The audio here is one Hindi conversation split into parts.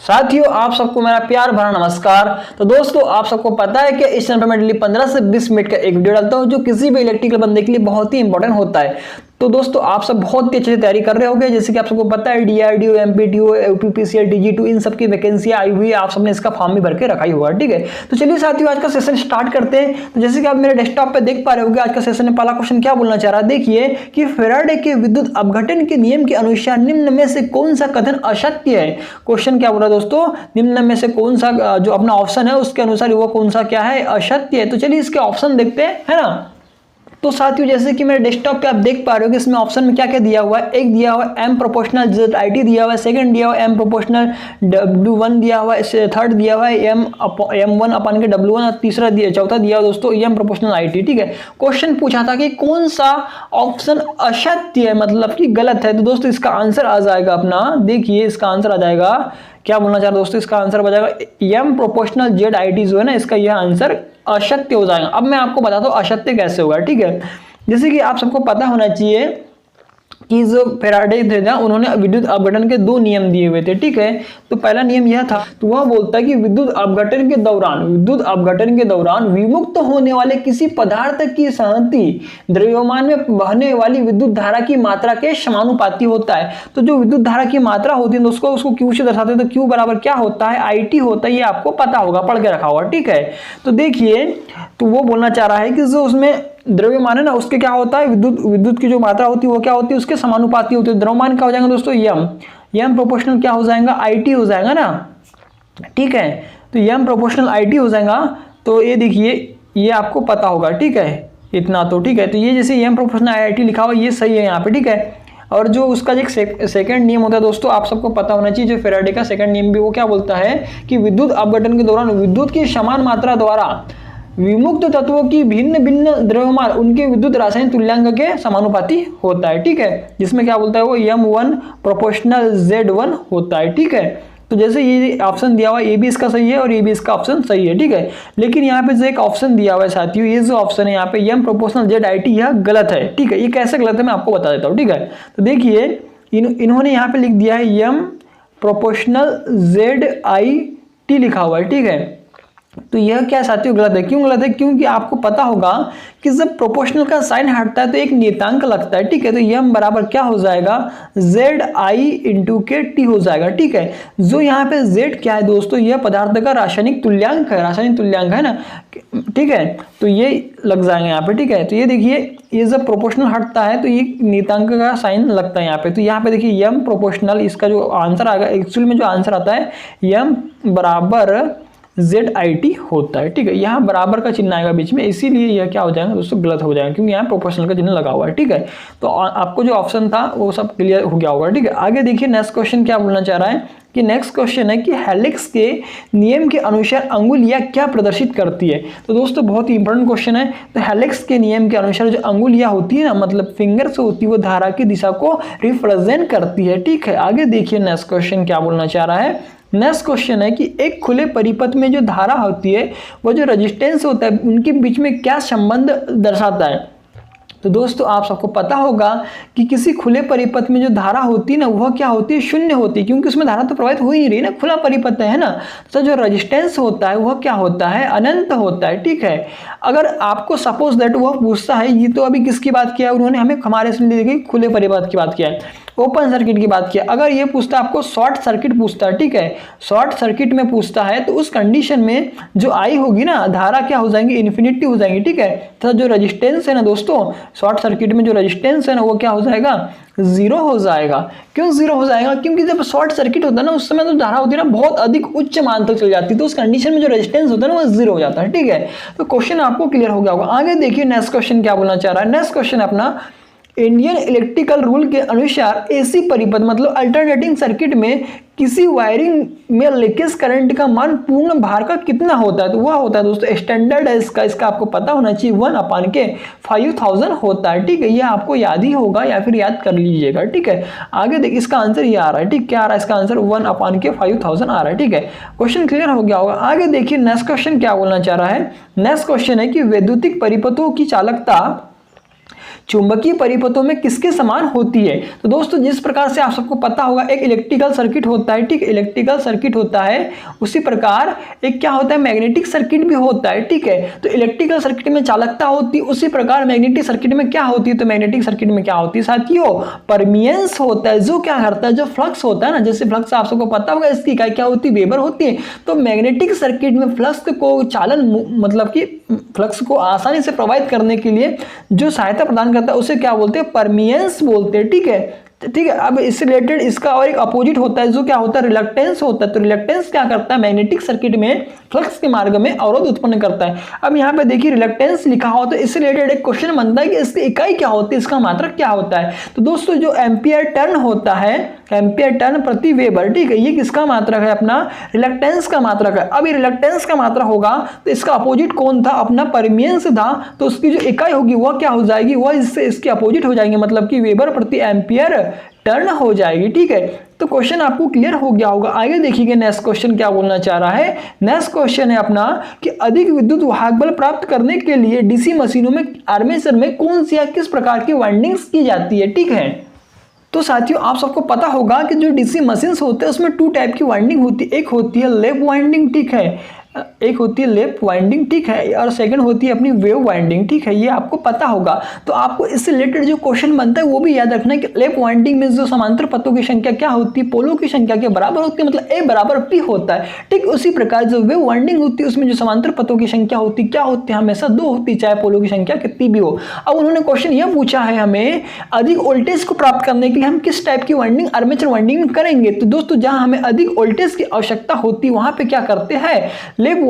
साथियों, आप सबको मेरा प्यार भरा नमस्कार। तो दोस्तों, आप सबको पता है कि इस चैनल पर मैं डेली 15 से 20 मिनट का एक वीडियो डालता हूं जो किसी भी इलेक्ट्रिकल बंदे के लिए बहुत ही इंपॉर्टेंट होता है। तो दोस्तों, आप सब बहुत ही अच्छे से तैयारी कर रहे होंगे। जैसे कि आप सबको पता है डीआरडीओ, एमपीटीओ, यूपीपीसीएल, डीजी2 इन सब की वैकेंसी आई हुई है। आप सबने इसका फॉर्म भी भर के रखा ही होगा। ठीक है, तो चलिए साथियों, आज का सेशन स्टार्ट करते हैं। तो जैसे कि आप मेरे डेस्कटॉप पे देख पा रहे होंगे, आज का सेशन में पहला क्वेश्चन क्या बोलना चाह रहा है, देखिए कि फैराडे के विद्युत अपघटन के नियम के अनुसार निम्न में से कौन सा कथन असत्य है। क्वेश्चन क्या बोल रहा है दोस्तों, निम्न में से कौन सा जो अपना ऑप्शन है उसके अनुसार वो कौन सा क्या है, असत्य है। तो चलिए इसके ऑप्शन देखते हैं, है ना। तो साथियों, जैसे कि मेरे डेस्कटॉप पे आप देख पा रहे हो कि इसमें ऑप्शन में क्या क्या दिया हुआ है। एक दिया हुआ है एम प्रोपोर्शनल ZIT दिया हुआ है, सेकंड दिया हुआ है एम प्रोपोर्शनल W1 दिया हुआ है, थर्ड दिया हुआ है M1 अपन के W1 और चौथा दिया हुआ दोस्तों एम प्रोपोर्शनल IT। ठीक है, क्वेश्चन पूछा था कि कौन सा ऑप्शन असत्य है, मतलब कि गलत है। तो दोस्तों इसका आंसर आ जाएगा अपना, देखिए इसका आंसर आ जाएगा, क्या बोलना चाह रहे दोस्तों, इसका आंसर हो जाएगा एम प्रोपोर्शनल ZIT जो है ना, इसका यह आंसर असत्य हो जाएगा। अब मैं आपको बताता हूं असत्य कैसे होगा। ठीक है, जैसे कि आप सबको पता होना चाहिए कि जो फैराडे थे ना, उन्होंने विद्युत अपघटन के दो नियम दिए हुए थे। ठीक है, तो पहला नियम यह था, तो वह बोलता है कि विद्युत अपघटन के दौरान विमुक्त होने वाले किसी पदार्थ की संहति द्रव्यमान में बहने वाली विद्युत धारा की मात्रा के समानुपाती होता है। तो जो विद्युत धारा की मात्रा होती है दोस्तों, उसको क्यू से दर्शाते हैं। तो क्यू बराबर क्या होता है, IT होता है। ये आपको पता होगा, पढ़ के रखा होगा। ठीक है, तो देखिए, तो वो बोलना चाह रहा है कि जो उसमें द्रव्यमान है ना, उसके क्या होता है, विद्युत की जो मात्रा होती है वो क्या होती है, उसके समानुपाती होती है। द्रव्यमान क्या हो जाएगा दोस्तों, एम प्रोपोर्शनल क्या हो जाएगा, IT हो जाएगा ना। ठीक है, तो एम प्रोपोर्शनल IT हो जाएगा। तो ये देखिए, ये आपको पता होगा। ठीक है, इतना तो ठीक है। तो ये जैसे एम प्रोपोर्शनल IT लिखा हुआ, ये सही है यहाँ पे। ठीक है, और जो उसका एक सेकंड नियम होता है दोस्तों, आप सबको पता होना चाहिए, जो फैराडे का सेकंड नियम भी, वो क्या बोलता है कि विद्युत अपघटन के दौरान विद्युत की समान मात्रा द्वारा विमुक्त तत्वों की भिन्न भिन्न द्रव्यमान उनके विद्युत रासायनिक तुल्यांक के समानुपाती होता है। ठीक है, जिसमें क्या बोलता है वो M1 प्रोपोर्शनल Z1 होता है। ठीक है, तो जैसे ये ऑप्शन दिया हुआ है, ये भी इसका सही है और ये भी इसका ऑप्शन सही है। ठीक है, लेकिन यहाँ पे जो एक ऑप्शन दिया हुआ है साथियों, ये जो ऑप्शन है यहाँ पे M प्रोपोर्शनल ZIT, यह गलत है। ठीक है, ये कैसे गलत है मैं आपको बता देता हूँ। ठीक है, तो देखिए इन्होंने यहाँ पे लिख दिया है M प्रोपोर्शनल ZIT लिखा हुआ है। ठीक है, तो यह क्या साथियों गलत है। क्यों गलत है, क्योंकि आपको पता होगा कि जब प्रोपोर्शनल का साइन हटता है तो एक नियतांक लगता है। ठीक है, तो M बराबर क्या हो जाएगा, ZI/KT हो जाएगा। ठीक है, जो यहाँ पे Z क्या है दोस्तों, यह पदार्थ का रासायनिक तुल्यांक है ना। ठीक है, तो ये लग जाएंगे यहाँ पे। ठीक है, तो ये देखिए, ये जब प्रोपोर्शनल हटता है तो ये नियतांक का साइन लगता है यहाँ पे। तो यहाँ पे देखिए M प्रोपोर्शनल, इसका जो आंसर आएगा, एक्चुअल में जो आंसर आता है M बराबर ZIT होता है। ठीक है, यहाँ बराबर का चिन्ह आएगा बीच में, इसीलिए यह क्या हो जाएगा दोस्तों, गलत हो जाएगा, क्योंकि यहाँ प्रोपोर्शनल का चिन्ह लगा हुआ है। ठीक है, तो आपको जो ऑप्शन था वो सब क्लियर हो गया होगा। ठीक है, आगे देखिए नेक्स्ट क्वेश्चन क्या बोलना चाह रहा है कि नेक्स्ट क्वेश्चन है कि हेलिक्स के नियम के अनुसार अंगुलियां क्या प्रदर्शित करती है। तो दोस्तों बहुत ही इंपॉर्टेंट क्वेश्चन है। तो हेलिक्स के नियम के अनुसार जो अंगुलियां होती है ना, मतलब फिंगर्स होती है, वो धारा की दिशा को रिप्रेजेंट करती है। ठीक है, आगे देखिए नेक्स्ट क्वेश्चन क्या बोलना चाह रहा है। नेक्स्ट क्वेश्चन है कि एक खुले परिपथ में जो धारा होती है, वो जो रेजिस्टेंस होता है, उनके बीच में क्या संबंध दर्शाता है। तो दोस्तों आप सबको पता होगा कि किसी खुले परिपथ में जो धारा होती है ना, वह क्या होती है, शून्य होती है, क्योंकि उसमें धारा तो प्रवाहित हो ही नहीं रही ना, खुला परिपथ है ना। तो जो रेजिस्टेंस होता है वह क्या होता है, अनंत होता है। ठीक है, अगर आपको सपोज दैट वह पूछता है, ये तो अभी किसकी बात किया है उन्होंने, हमें हमारे से खुले परिपथ की बात किया है, ओपन सर्किट की बात किया। अगर ये पूछता है आपको शॉर्ट सर्किट पूछता है, ठीक है, शॉर्ट सर्किट में पूछता है, तो उस कंडीशन में जो आई होगी ना, धारा क्या हो जाएंगी, इन्फिनिटी हो जाएंगी। ठीक है, तो जो रेजिस्टेंस है ना दोस्तों, शॉर्ट सर्किट में जो रेजिस्टेंस है ना, वो क्या हो जाएगा, जीरो हो जाएगा। क्यों जीरो हो जाएगा, क्योंकि जब शॉर्ट सर्किट होता है ना, उस समय तो धारा होती है ना बहुत अधिक उच्च मान तक चली जाती है, तो उस कंडीशन में जो रेजिस्टेंस होता है ना, वो जीरो हो जाता है। ठीक है, तो क्वेश्चन आपको क्लियर हो गया होगा। आगे देखिए नेक्स्ट क्वेश्चन क्या बोलना चाह रहा है। नेक्स्ट क्वेश्चन अपना, इंडियन इलेक्ट्रिकल रूल के अनुसार AC परिपथ मतलब अल्टरनेटिंग सर्किट में किसी वायरिंग में लीकेज करंट का मान पूर्ण भार का कितना होता है। तो वह होता है दोस्तों, स्टैंडर्ड है इसका आपको पता होना चाहिए, 1/5000 होता है। ठीक है, यह आपको याद ही होगा या फिर याद कर लीजिएगा। ठीक है, आगे देखिए इसका आंसर ये आ रहा है। ठीक, क्या आ रहा है इसका आंसर, 1/5000 आ रहा है। ठीक है, क्वेश्चन क्लियर हो गया होगा। आगे देखिए नेक्स्ट क्वेश्चन क्या बोलना चाह रहा है। नेक्स्ट क्वेश्चन है कि वैद्युतिक परिपथों की चालकता चुंबकीय परिपथों में किसके समान होती है। तो दोस्तों जिस प्रकार से आप सबको पता होगा एक इलेक्ट्रिकल सर्किट होता है, ठीक, इलेक्ट्रिकल सर्किट होता है, उसी प्रकार एक क्या होता है मैग्नेटिक सर्किट भी होता है, ठीक है। तो इलेक्ट्रिकल सर्किट में चालकता होती है, उसी प्रकार मैग्नेटिक सर्किट में क्या होती है, तो मैग्नेटिक सर्किट में क्या होती है साथियों, परमियंस होता है। जो क्या करता है, जो फ्लक्स होता है ना, जैसे फ्लक्स आप सबको पता होगा इसकी इकाई क्या होती है, वेबर होती है। तो मैग्नेटिक सर्किट में फ्लक्स को चालन मतलब कि फ्लक्स को आसानी से प्रोवाइड करने के लिए जो सहायता प्रदान करता है उसे क्या बोलते हैं, परमियंस बोलते हैं, ठीक है, ठीक है। अब इससे रिलेटेड इसका और एक अपोजिट होता है जो क्या होता है, रिलक्टेंस होता है। तो रिलक्टेंस क्या करता है, मैग्नेटिक सर्किट में फ्लक्स के मार्ग में अवरोध उत्पन्न करता है। अब यहाँ पे देखिए रिलक्टेंस लिखा हो तो इससे रिलेटेड एक क्वेश्चन बनता है कि इसकी इकाई क्या होती है, इसका मात्रक क्या होता है। तो दोस्तों जो एम्पियर टर्न होता है, एम्पियर टर्न प्रति वेबर, ठीक है, ये किसका मात्रक है, अपना रिलक्टेंस का मात्रक है। अब ये रिलक्टेंस का मात्रक होगा तो इसका अपोजिट कौन था, अपना परमियंस था। तो उसकी जो इकाई होगी वह क्या हो जाएगी, वह इससे इसके अपोजिट हो जाएंगे, मतलब कि वेबर प्रति एम्पियर टर्न हो जाएगी, ठीक है। तो क्वेश्चन आपको क्लियर हो गया होगा। आगे देखिए नेक्स्ट क्वेश्चन क्या बोलना चाह रहा है। नेक्स्ट क्वेश्चन है अपना कि अधिक विद्युत वाहक बल प्राप्त करने के लिए डीसी मशीनों में आर्मेचर में कौन सी या किस प्रकार की वाइंडिंग्स की जाती है, ठीक है। तो साथियों आप सबको पता होगा कि जो डीसी मशीन्स होते हैं उसमें 2 टाइप की वाइंडिंग होती है। एक होती है लैप वाइंडिंग, ठीक है, एक होती है लैप वाइंडिंग, ठीक है, और सेकंड होती है अपनी वेव वाइंडिंग, ठीक है, ये आपको पता होगा। तो आपको इससे रिलेटेड जो क्वेश्चन बनता है वो भी याद रखना है कि लैप वाइंडिंग में जो समांतर पथों की संख्या क्या होती है, पोलों की संख्या के बराबर होती है, मतलब A बराबर P होता है, ठीक। उसी प्रकार जो वेव वाइंडिंग होती है उसमें जो समांतर पथों की संख्या होती है क्या होती है, हमेशा 2 होती है, चाहे पोलों की संख्या कितनी भी हो। अब उन्होंने क्वेश्चन यह पूछा है हमें अधिक वोल्टेज को प्राप्त करने के लिए हम किस टाइप की वाइंडिंग आर्मेचर वाइंडिंग करेंगे। तो दोस्तों जहां हमें अधिक वोल्टेज की आवश्यकता होती है वहां पे क्या करते हैं, वेव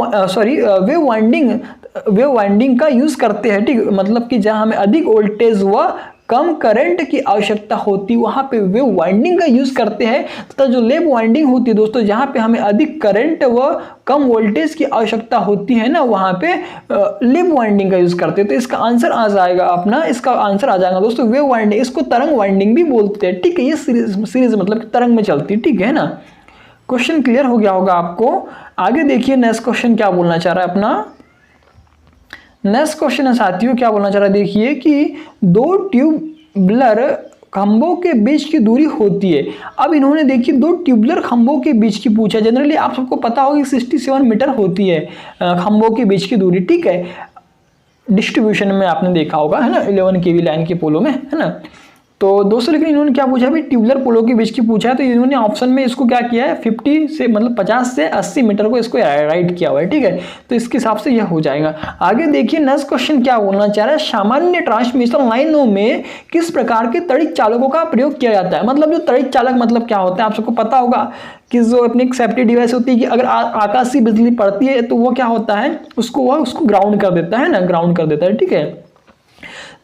वाइंडिंग का यूज करते हैं, ठीक, मतलब कि जहां हमें अधिक वोल्टेज व कम करंट की आवश्यकता होती है वहां पे वेव वाइंडिंग का यूज करते हैं। तथा जो लैप वाइंडिंग होती है दोस्तों जहां पे हमें अधिक करंट व कम वोल्टेज की आवश्यकता होती है ना, वहां पे लैप वाइंडिंग का यूज करते हैं। तो इसका आंसर आ जाएगा अपना, इसका आंसर आ जाएगा दोस्तों वेव वाइंडिंग। इसको तरंग वाइंडिंग भी बोलते हैं, ठीक है, ये सीरीज मतलब तरंग में चलती है, ठीक है ना। क्वेश्चन क्लियर हो गया होगा आपको। आगे देखिए नेक्स्ट क्वेश्चन क्या बोलना चाह रहा है अपना। नेक्स्ट क्वेश्चन है साथियों क्या बोलना चाह रहा है, देखिए कि 2 ट्यूबलर खंभों के बीच की दूरी होती है। अब इन्होंने देखिए 2 ट्यूबलर खंभों के बीच की पूछा। जनरली आप सबको पता होगा 67 मीटर होती है खंभों के बीच की दूरी, ठीक है, डिस्ट्रीब्यूशन में आपने देखा होगा, है ना, 11 kV लाइन के पोलों में, है ना। तो दोस्तों लेकिन इन्होंने क्या पूछा, भाई ट्यूबलर पोलों के बीच की पूछा है, तो इन्होंने ऑप्शन में इसको क्या किया है 50 से मतलब 50 से 80 मीटर को इसको राइट किया हुआ है, ठीक है। तो इसके हिसाब से यह हो जाएगा। आगे देखिए नेक्स्ट क्वेश्चन क्या बोलना चाह रहा है, सामान्य ट्रांसमिशन लाइनों में किस प्रकार के तड़ित चालकों का प्रयोग किया जाता है। मतलब जो तड़ित चालक मतलब क्या होता है आप सबको पता होगा कि जो अपनी एक सेफ्टी डिवाइस होती है कि अगर आकाशीय बिजली पड़ती है तो वो क्या होता है उसको ग्राउंड कर देता है ना, ग्राउंड कर देता है, ठीक है।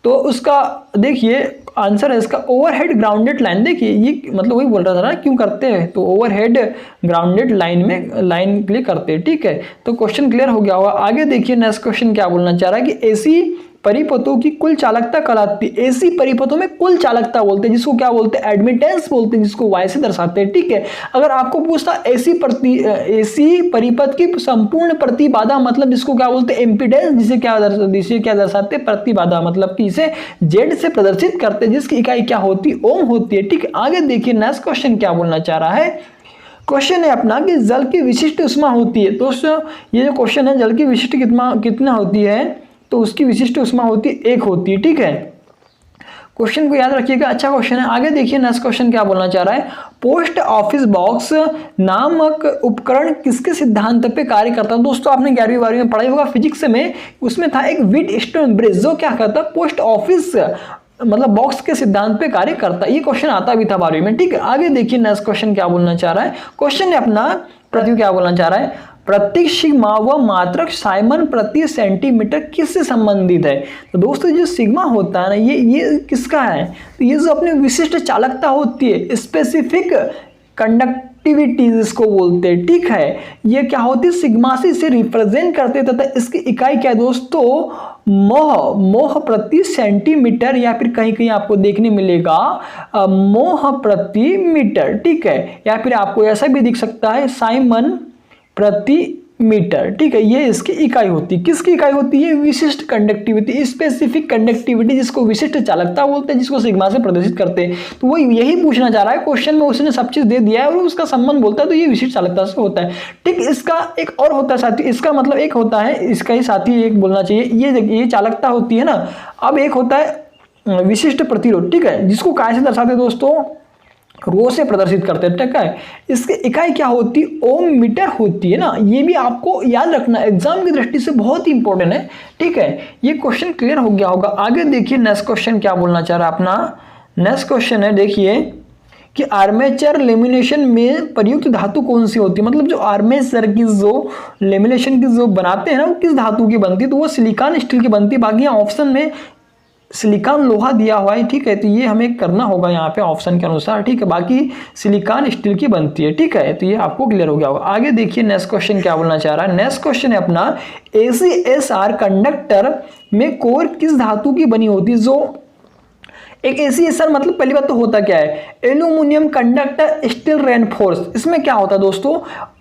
तो उसका देखिए आंसर है इसका ओवरहेड ग्राउंडेड लाइन। देखिए ये मतलब वही बोल रहा था ना क्यों करते हैं, तो ओवरहेड ग्राउंडेड लाइन में लाइन के लिए करते हैं, ठीक है। तो क्वेश्चन क्लियर हो गया होगा। आगे देखिए नेक्स्ट क्वेश्चन क्या बोलना चाह रहा है कि एसी परिपथों की कुल चालकता कहलाती है। एसी परिपथों में कुल चालकता बोलते हैं जिसको क्या बोलते हैं, एडमिटेंस बोलते हैं, जिसको वाई से दर्शाते हैं, ठीक है। अगर आपको पूछता एसी परिपथ की संपूर्ण प्रतिबाधा मतलब जिसको क्या बोलते हैं, एम्पीडेंस, जिसे क्या दर्शाते हैं, प्रतिबाधा, मतलब कि इसे जेड से प्रदर्शित करते हैं जिसकी इकाई क्या होती है, ओम होती है, ठीक है। आगे देखिए नेक्स्ट क्वेश्चन क्या बोलना चाह रहा है। क्वेश्चन है अपना कि जल की विशिष्ट उष्मा होती है। दोस्तों ये जो क्वेश्चन है जल की विशिष्ट कितना होती है, तो उसकी विशिष्ट उष्मा होती है 1 होती है, ठीक है। क्वेश्चन को याद रखिएगा, अच्छा क्वेश्चन है। आगे देखिए नेक्स्ट क्वेश्चन क्या बोलना चाह रहा है, पोस्ट ऑफिस बॉक्स नामक उपकरण किसके सिद्धांत पे कार्य करता है। दोस्तों आपने 11वीं 12वीं में पढ़ाई होगा फिजिक्स में, उसमें था एक व्हीटस्टोन ब्रिज जो क्या करता है, पोस्ट ऑफिस मतलब बॉक्स के सिद्धांत पे कार्य करता है। ये क्वेश्चन आता भी था 12वीं में, ठीक है। आगे देखिए नेक्स्ट क्वेश्चन क्या बोलना चाह रहा है। क्वेश्चन है अपना प्रति क्या बोलना चाह रहा है, प्रतीक सिग्मा व मात्रक साइमन प्रति सेंटीमीटर किससे संबंधित है। तो दोस्तों जो सिग्मा होता है ना ये किसका है, तो ये जो अपनी विशिष्ट चालकता होती है, स्पेसिफिक कंडक्टिविटी जिसको बोलते हैं, ठीक है। ये क्या होती है, सिग्मा से इसे रिप्रेजेंट करते तथा इसकी इकाई क्या है दोस्तों, मोह प्रति सेंटीमीटर, या फिर कहीं कहीं आपको देखने मिलेगा मोह प्रति मीटर, ठीक है। या फिर आपको ऐसा भी दिख सकता है साइमन प्रति मीटर, ठीक है, ये इसकी इकाई होती है। किसकी इकाई होती है? विशिष्ट कंडक्टिविटी, स्पेसिफिक कंडक्टिविटी, जिसको विशिष्ट चालकता बोलते हैं, जिसको सिग्मा से प्रदर्शित करते हैं। तो वो यही पूछना चाह रहा है क्वेश्चन में, उसने सब चीज दे दिया है और उसका संबंध बोलता है, तो ये विशिष्ट चालकता से होता है। ठीक, इसका एक और होता है साथी, इसका मतलब एक होता है, इसका ही साथी एक बोलना चाहिए, ये चालकता होती है ना। अब एक होता है विशिष्ट प्रतिरोध, ठीक है, जिसको काय से दर्शाते हैं दोस्तों? रो से प्रदर्शित करते हैं, ठीक है। इसकी इकाई क्या होती है? ओम मीटर होती है ना। ये भी आपको याद रखना, एग्जाम की दृष्टि से बहुत ही इंपॉर्टेंट है, ठीक है। ये क्वेश्चन क्लियर हो गया होगा। आगे देखिए नेक्स्ट क्वेश्चन क्या बोलना चाह रहा है अपना। नेक्स्ट क्वेश्चन है, देखिए कि आर्मेचर लेमिनेशन में प्रयुक्त धातु कौन सी होती है? मतलब जो आर्मेचर की जो लेमिनेशन की जो बनाते हैं ना, वो किस धातु की बनती है? तो वो सिलिकॉन स्टील की बनती है। बाकी ऑप्शन में सिलिकॉन लोहा दिया हुआ है, ठीक है, तो ये हमें करना होगा यहाँ पे ऑप्शन के अनुसार, ठीक है। बाकी सिलिकॉन स्टील की बनती है, ठीक है, तो ये आपको क्लियर हो गया होगा। आगे देखिए नेक्स्ट क्वेश्चन क्या बोलना चाह रहा है। नेक्स्ट क्वेश्चन है अपना, ACSR कंडक्टर में कोर किस धातु की बनी होती है? जो एक ACSR मतलब पहली बात तो होता क्या है? Aluminium conductor steel reinforce. इसमें क्या होता है दोस्तों?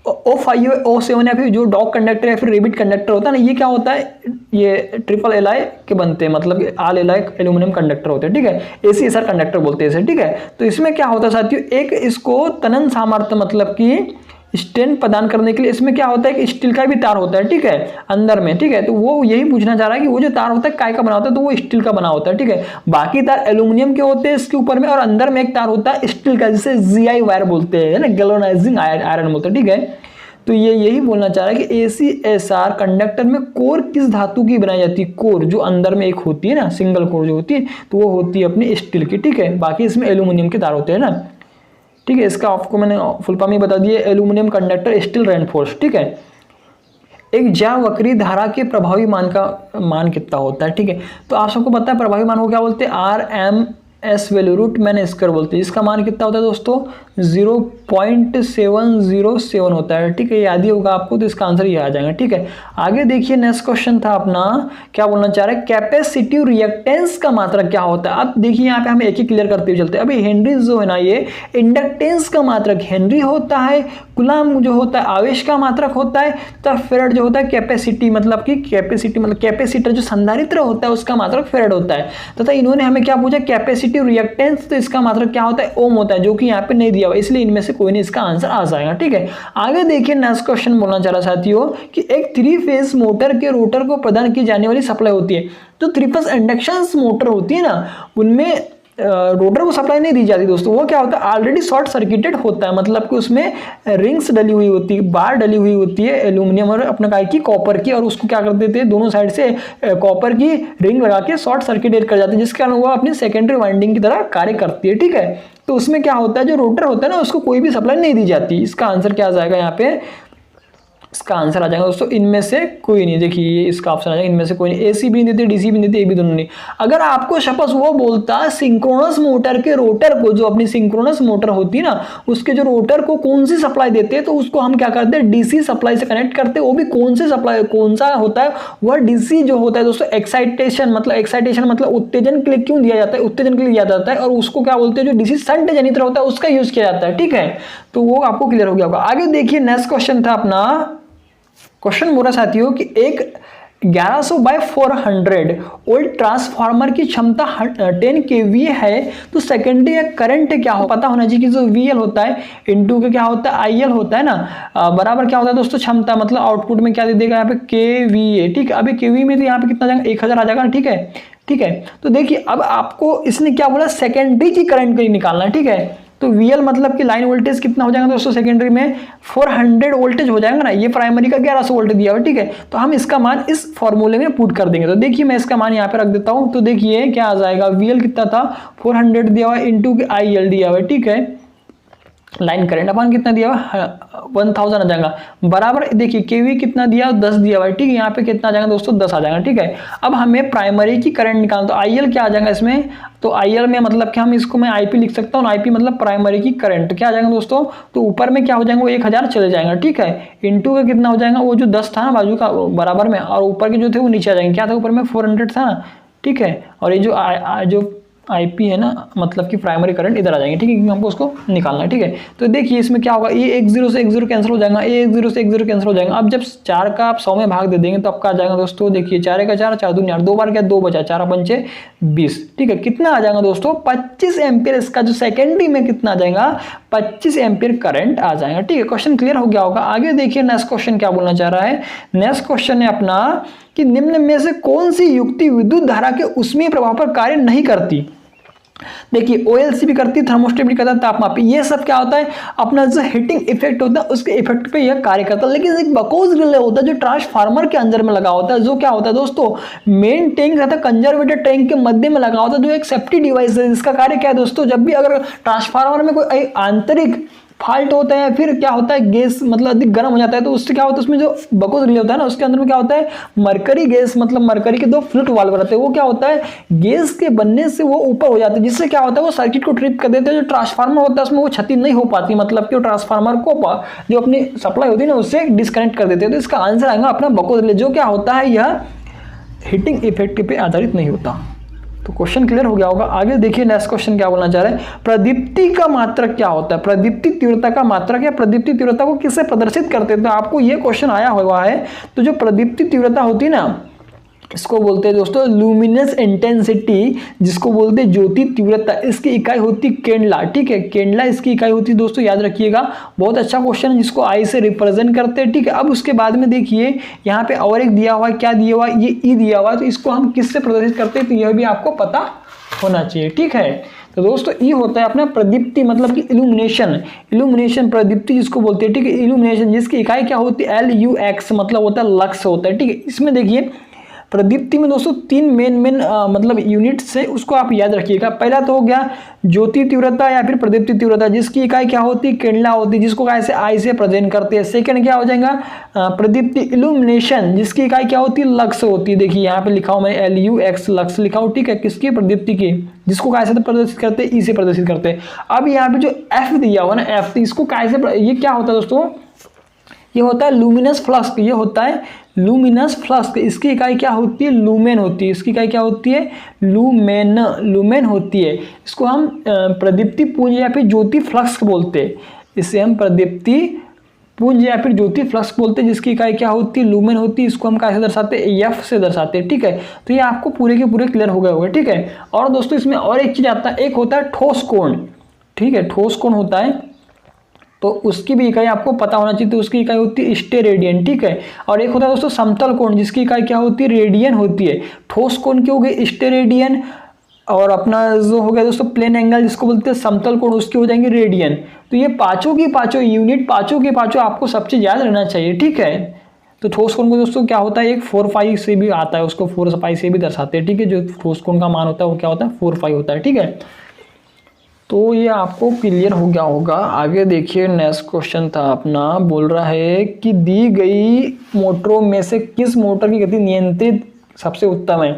O5 O7 या फिर जो डॉग कंडक्टर या फिर रेबिट कंडक्टर होता है ना, ये क्या होता है? ये ट्रिपल Li के बनते हैं, मतलब ऑल Li एल्यूमिनियम कंडक्टर होते हैं, ठीक है। ACSR कंडक्टर बोलते हैं इसे, ठीक है। तो इसमें क्या होता है साथियों? एक इसको तनन सामर्थ्य मतलब कि स्ट्रेंथ प्रदान करने के लिए इसमें क्या होता है कि स्टील का भी तार होता है, ठीक है, अंदर में, ठीक है। तो वो यही पूछना चाह रहा है कि वो जो तार होता है काय का बना होता है? तो वो स्टील का बना होता है, ठीक है। बाकी तार एल्यूमिनियम के होते हैं इसके ऊपर में, और अंदर में एक तार होता है स्टील का, जिसे GI वायर बोलते हैं ना, गैल्वेनाइजिंग आयरन बोलते हैं, ठीक है। तो ये यही बोलना चाह रहा है कि ACSR कंडक्टर में कोर किस धातु की बनाई जाती है? कोर जो अंदर में एक होती है ना, सिंगल कोर जो होती है, तो वो होती है अपनी स्टील की, ठीक है। बाकी इसमें एल्यूमिनियम के तार होते हैं ना, ठीक है। इसका आपको मैंने फुल फॉर्म ही बता दिया, एल्यूमिनियम कंडक्टर स्टील रेनफोर्स, ठीक है। एक ज्यावक्रीय धारा के प्रभावी मान कितना होता है? ठीक है, तो आप सबको पता है प्रभावी मान को क्या बोलते हैं? RMS value, root mean square बोलते हैं। इसका मान कितना होता है दोस्तों? 0.707 होता है, ठीक है। याद ही होगा आपको, तो इसका आंसर ये आ जाएगा, ठीक है। आगे देखिए नेक्स्ट क्वेश्चन था अपना, क्या बोलना चाह रहा है? कैपेसिटिव रिएक्टेंस का मात्रक क्या होता है? अब देखिए यहाँ पे हम एक ही क्लियर करते हुए चलते हैं। अभी हेनरी जो है ना, ये इंडक्टेंस का मात्रक हेनरी होता है, कूलम्ब जो होता है आवेश का मात्रक होता है, तब फेरेड जो होता है कैपेसिटी, मतलब कि कैपेसिटी मतलब कैपेसिटर जो संधारित्र होता है उसका मात्रक फेरेड होता है। तथा इन्होंने हमें क्या पूछा? कैपेसिटिव रिएक्टेंस, तो इसका मात्रक क्या होता है? ओम होता है, जो कि यहाँ पे नहीं दिया हुआ, इसलिए इनमें से कोई नहीं इसका आंसर आ जाएगा, ठीक है। आगे देखिए नेक्स्ट क्वेश्चन बोलना चाह रहा साथियों कि एक 3 फेज मोटर के रोटर को प्रदान की जाने वाली सप्लाई होती है। जो 3 फेज इंडक्शन मोटर होती है ना, उनमें रोटर को सप्लाई नहीं दी जाती दोस्तों। वो क्या होता है? ऑलरेडी शॉर्ट सर्किटेड होता है, मतलब कि उसमें रिंग्स डली हुई होती है, बार डली हुई होती है एल्यूमिनियम और अपने काय की कॉपर की, और उसको क्या कर देते हैं? दोनों साइड से कॉपर की रिंग लगा के शॉर्ट सर्किटेड कर जाते हैं, जिसके कारण वो अपनी सेकेंडरी वाइंडिंग की तरह कार्य करती है, ठीक है। तो उसमें क्या होता है? जो रोटर होता है ना, उसको कोई भी सप्लाई नहीं दी जाती। इसका आंसर क्या आ जाएगा यहाँ पे? इसका आंसर आ जाएगा दोस्तों इनमें से कोई नहीं। देखिए ये इसका ऑप्शन आ जाएगा इनमें से कोई नहीं। AC भी नहीं देते, DC भी नहीं देते, A भी दोनों नहीं। अगर आपको सपोज वो बोलता सिंक्रोनस मोटर के रोटर को, जो अपनी सिंक्रोनस मोटर होती है ना, उसके जो रोटर को कौन सी सप्लाई देते हैं, तो उसको हम क्या करते हैं? DC सप्लाई से कनेक्ट करते हैं। वो भी कौन सी सप्लाई, कौन सा होता है? वह DC जो होता है दोस्तों एक्साइटेशन मतलब उत्तेजन के लिए क्यों दिया जाता है? उत्तेजन के लिए दिया जाता है, और उसको क्या बोलते हैं? जो DC शंट जनित्र होता है उसका यूज किया जाता है, ठीक है। तो वो आपको क्लियर हो गया होगा। आगे देखिए नेक्स्ट क्वेश्चन था अपना, क्वेश्चन बोला साथियों कि एक 1100/400 वोल्ट ट्रांसफार्मर की क्षमता 10 kVA है, तो सेकेंडरी करंट क्या हो? पता होना चाहिए कि जो VL होता है इनटू के क्या होता है? IL होता है ना, बराबर क्या होता है दोस्तों? क्षमता, मतलब आउटपुट में क्या दे देगा यहाँ पे? kVA, ठीक है। अभी kVA में तो यहाँ पे कितना जाएगा? 1000 आ जाएगा, ठीक है, ठीक है। तो देखिए अब आपको इसने क्या बोला? सेकेंडरी की करंट को निकालना, ठीक है। तो VL मतलब कि लाइन वोल्टेज कितना हो जाएगा दोस्तों? सेकेंडरी में 400 वोल्टेज हो जाएगा ना, ये प्राइमरी का 1100 वोल्ट दिया हुआ, ठीक है। तो हम इसका मान इस फॉर्मूले में पुट कर देंगे। तो देखिए मैं इसका मान यहाँ पे रख देता हूँ। तो देखिए क्या आ जाएगा? VL कितना था? 400 दिया हुआ है, इंटू के IL दिया हुआ है, ठीक है। लाइन करंट अपन कितना दिया हुआ? 1000 आ जाएगा, बराबर देखिए KV कितना दिया? 10 दिया हुआ है, ठीक है। यहाँ पे कितना आ जाएगा दोस्तों? 10 आ जाएगा, ठीक है। अब हमें प्राइमरी की करंट निकालना, तो IL क्या आ जाएगा इसमें? तो IL में मतलब कि हम इसको मैं IP लिख सकता हूँ, IP मतलब प्राइमरी की करंट। क्या आ जाएगा दोस्तों? तो ऊपर में क्या हो जाएगा? वो 1000 चले जाएगा, ठीक है। इंटू का कितना हो जाएगा? वो जो 10 था ना बाजू का बराबर में, और ऊपर के जो थे वो नीचे आ जाएंगे। क्या था ऊपर में? 400 था ना, ठीक है। और ये जो IP है ना, मतलब कि प्राइमरी करंट इधर आ जाएंगे, ठीक है, क्योंकि हमको उसको निकालना है, ठीक है। तो देखिए इसमें क्या होगा, ये 1 0 से 1 0 कैंसिल हो जाएगा, ये 1 0 से 1 0 कैंसिल हो जाएगा। अब जब 4 का आप 100 में भाग दे देंगे तो आपका आ जाएगा दोस्तों, देखिए 4 का 4, 4 दूनी 8, 2 बार क्या 2 बचा, 4 पंचे 20, ठीक है। कितना आ जाएगा दोस्तों, 25 एम्पियर। इसका जो सेकेंडरी में कितना आ जाएगा, 25 एम्पियर करंट आ जाएगा, ठीक है। क्वेश्चन क्लियर हो गया होगा। आगे देखिए नेक्स्ट क्वेश्चन क्या बोलना चाह रहा है। नेक्स्ट क्वेश्चन है अपना कि निम्न में से कौन सी युक्ति विद्युत धारा के ऊष्मीय प्रभाव पर कार्य नहीं करती। देखिए OLC भी करती है, थर्मोस्टेट भी करता है, तापमापी, ये सब क्या होता है, अपना जो हीटिंग इफेक्ट होता है उसके इफेक्ट पे यह कार्य करता है। लेकिन एक बकोज रिले होता है जो ट्रांसफार्मर के अंदर में लगा होता है, जो क्या होता है दोस्तों, मेन टैंक रहता है कंजर्वेटर टैंक के मध्य में लगा होता है, जो एक सेफ्टी डिवाइस है। इसका कार्य क्या है दोस्तों, जब भी अगर ट्रांसफार्मर में कोई आंतरिक फॉल्ट होता है, फिर क्या होता है गैस मतलब अधिक गर्म हो जाता है, तो उससे क्या होता है, उसमें जो बकोज रिले होता है ना, उसके अंदर में क्या होता है, मरकरी गैस, मतलब मरकरी के 2 फ्लूइड वाल्व रहते हैं, वो क्या होता है गैस के बनने से वो ऊपर हो जाते हैं, जिससे क्या होता है वो सर्किट को ट्रिप कर देते हैं। जो ट्रांसफार्मर होता है उसमें वो क्षति नहीं हो पाती, मतलब कि वो ट्रांसफार्मर को जो अपनी सप्लाई होती है ना उससे डिस्कनेक्ट कर देते हैं। तो इसका आंसर आएगा अपना बकोज रिले, जो क्या होता है यह हीटिंग इफेक्ट पे आधारित नहीं होता। तो क्वेश्चन क्लियर हो गया होगा। आगे देखिए नेक्स्ट क्वेश्चन क्या बोलना चाह रहे हैं, प्रदीप्ति का मात्रक क्या होता है, प्रदीप्ति तीव्रता का मात्रक या प्रदीप्ति तीव्रता को किससे प्रदर्शित करते हैं। तो आपको ये क्वेश्चन आया हुआ है। तो जो प्रदीप्ति तीव्रता होती है ना, इसको बोलते हैं दोस्तों लुमिनस इंटेंसिटी, जिसको बोलते हैं ज्योति तीव्रता। इसकी इकाई होती केंडला, ठीक है, केंडला इसकी इकाई होती है दोस्तों, याद रखिएगा। बहुत अच्छा क्वेश्चन है, जिसको आई से रिप्रेजेंट करते हैं, ठीक है। अब उसके बाद में देखिए यहाँ पे और एक दिया हुआ है, क्या दिया हुआ है, ये ई दिया हुआ है। तो इसको हम किससे प्रदर्शित करते हैं, तो यह भी आपको पता होना चाहिए, ठीक है। तो दोस्तों ये होता है अपना प्रदीप्ति, मतलब कि इल्यूमिनेशन, इल्यूमिनेशन प्रदीप्ति जिसको बोलते हैं, ठीक है, इल्यूमिनेशन, जिसकी इकाई क्या होती है LUX, मतलब होता है लक्स होता है, ठीक है। इसमें देखिए प्रदीप्ति में दोस्तों 3 मेन मतलब यूनिट्स है, उसको आप याद रखिएगा। पहला तो हो गया ज्योति तीव्रता या फिर प्रदीप्ति तीव्रता, जिसकी इकाई क्या होती है केंडला होती है, जिसको ऐसे आई से प्रेजेंट करते हैं। सेकंड क्या हो जाएगा प्रदीप्ति इल्यूमिनेशन, जिसकी इकाई क्या होती है लक्स होती है। देखिए यहाँ पे लिखा हूं मैं LUX लक्स लिखा हूं, ठीक है, किसकी प्रदीप्ति की, जिसको कैसे प्रदर्शित करते हैं, ई से प्रदर्शित करते हैं। अब यहाँ पे जो F दिया हुआ ना F, इसको कैसे, ये क्या होता है दोस्तों, ये होता है लुमिनस फ्लक्स, ये होता है लुमिनस फ्लक्स। इसकी इकाई क्या होती है, लुमेन होती है। इसकी इकाई क्या होती है, लुमेन, लुमेन होती है। इसको हम प्रदीप्ति पुंज या फिर ज्योति फ्लक्स बोलते हैं। इसे हम प्रदीप्ति पुंज या फिर ज्योति फ्लक्स बोलते हैं, जिसकी इकाई क्या होती है, लुमेन होती है। इसको हम कैसे दर्शाते हैं, F से दर्शाते हैं, ठीक है। तो ये आपको पूरे के पूरे क्लियर हो गए होंगे, ठीक है। और दोस्तों इसमें और एक चीज आता है, एक होता है ठोस कोण, ठीक है, ठोस कोण होता है, तो उसकी भी इकाई आपको पता होना चाहिए। तो उसकी इकाई होती है स्टेरेडियन, ठीक है। और एक होता है दोस्तों समतल कोण, जिसकी इकाई क्या होती है, रेडियन होती है। ठोस कोण की हो गई स्टेरेडियन, और अपना जो हो गया दोस्तों प्लेन एंगल, जिसको बोलते हैं समतल कोण, उसके हो जाएंगे रेडियन। तो ये पांचों की पांचों यूनिट, पांचों के पांचों आपको सबसे याद रहना चाहिए, ठीक है। तो ठोस कोण को दोस्तों क्या होता है, एक 4 से भी आता है, उसको 4 से भी दर्शाते हैं, ठीक है। जो ठोस कोण का मान होता है वो क्या होता है, 4 होता है, ठीक है। तो ये आपको क्लियर हो गया होगा। आगे देखिए नेक्स्ट क्वेश्चन था अपना, बोल रहा है कि दी गई मोटरों में से किस मोटर की गति नियंत्रित सबसे उत्तम है।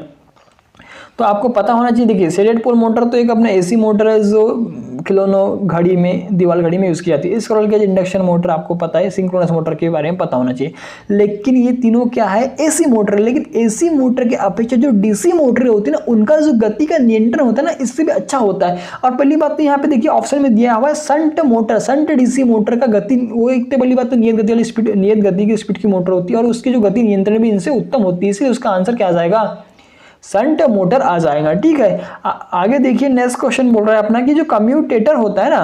तो आपको पता होना चाहिए। देखिए सेडेड पोल मोटर तो एक अपना AC मोटर है, जो खिलौनों घड़ी में, दीवार घड़ी में यूज़ की जाती है। स्क्रोल गेज इंडक्शन मोटर आपको पता है, सिंक्रोनस मोटर के बारे में पता होना चाहिए। लेकिन ये तीनों क्या है, AC मोटर है। लेकिन AC मोटर के अपेक्षा जो DC मोटर होती है ना, उनका जो गति का नियंत्रण होता है ना, इससे भी अच्छा होता है। और पहली बात तो यहाँ पे देखिए ऑप्शन में दिया हुआ है shunt motor, shunt DC motor का गति, वो एक तो पहली बात तो नियत गति वाली स्पीड, नियत गति की स्पीड की मोटर होती है, और उसकी जो गति नियंत्रण भी इनसे उत्तम होती है। इसलिए उसका आंसर क्या आ जाएगा, संट मोटर आ जाएगा, ठीक है। आगे देखिए नेक्स्ट क्वेश्चन बोल रहा है अपना कि जो कम्यूटेटर होता है ना,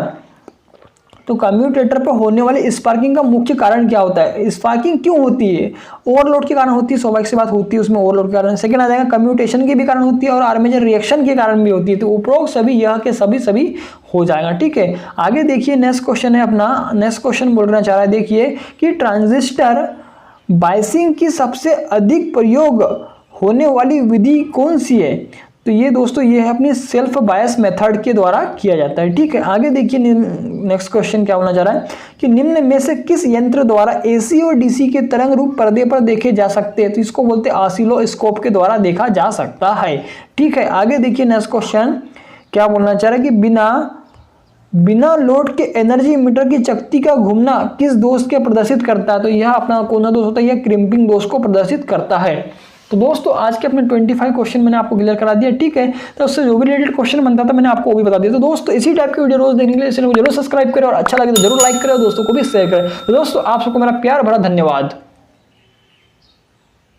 तो कम्यूटेटर पर होने वाले स्पार्किंग का मुख्य कारण क्या होता है। स्पार्किंग क्यों होती है, ओवरलोड के कारण होती है, स्वाभाविक सी बात होती है, उसमें ओवरलोड के कारण। सेकंड आ जाएगा कम्यूटेशन के भी कारण होती है, और आर्मेचर रिएक्शन के कारण भी होती है। तो उपरोक्त सभी यह के सभी हो जाएगा, ठीक है। आगे देखिए नेक्स्ट क्वेश्चन है अपना, नेक्स्ट क्वेश्चन बोलना चाह रहा है, देखिए कि ट्रांजिस्टर बायसिंग की सबसे अधिक प्रयोग होने वाली विधि कौन सी है। तो ये दोस्तों ये है अपनी सेल्फ बायस मेथड के द्वारा किया जाता है, ठीक है। आगे देखिए नेक्स्ट क्वेश्चन क्या होना चाह रहा है कि निम्न में से किस यंत्र द्वारा AC और DC के तरंग रूप पर्दे पर देखे जा सकते हैं। तो इसको बोलते हैं ऑसिलोस्कोप के द्वारा देखा जा सकता है, ठीक है। आगे देखिए नेक्स्ट क्वेश्चन क्या बोलना चाह रहा है कि बिना लोड के एनर्जी मीटर की चकती का घूमना किस दोष के प्रदर्शित करता है। तो यह अपना कौन सा दोष होता है, यह क्रिम्पिंग दोष को प्रदर्शित करता है, तो दोस्तों आज के अपने 25 क्वेश्चन मैंने आपको क्लियर करा दिया, ठीक है। तो उससे जो भी रिलेटेड क्वेश्चन बनता था मैंने आपको वो भी बता दिया। तो दोस्तों इसी टाइप की वीडियो रोज देखने के लिए चैनल को जरूर सब्सक्राइब करें और अच्छा लगे तो जरूर लाइक करें और दोस्तों को भी शेयर करें। तो दोस्तों आप सबको मेरा प्यार भरा धन्यवाद।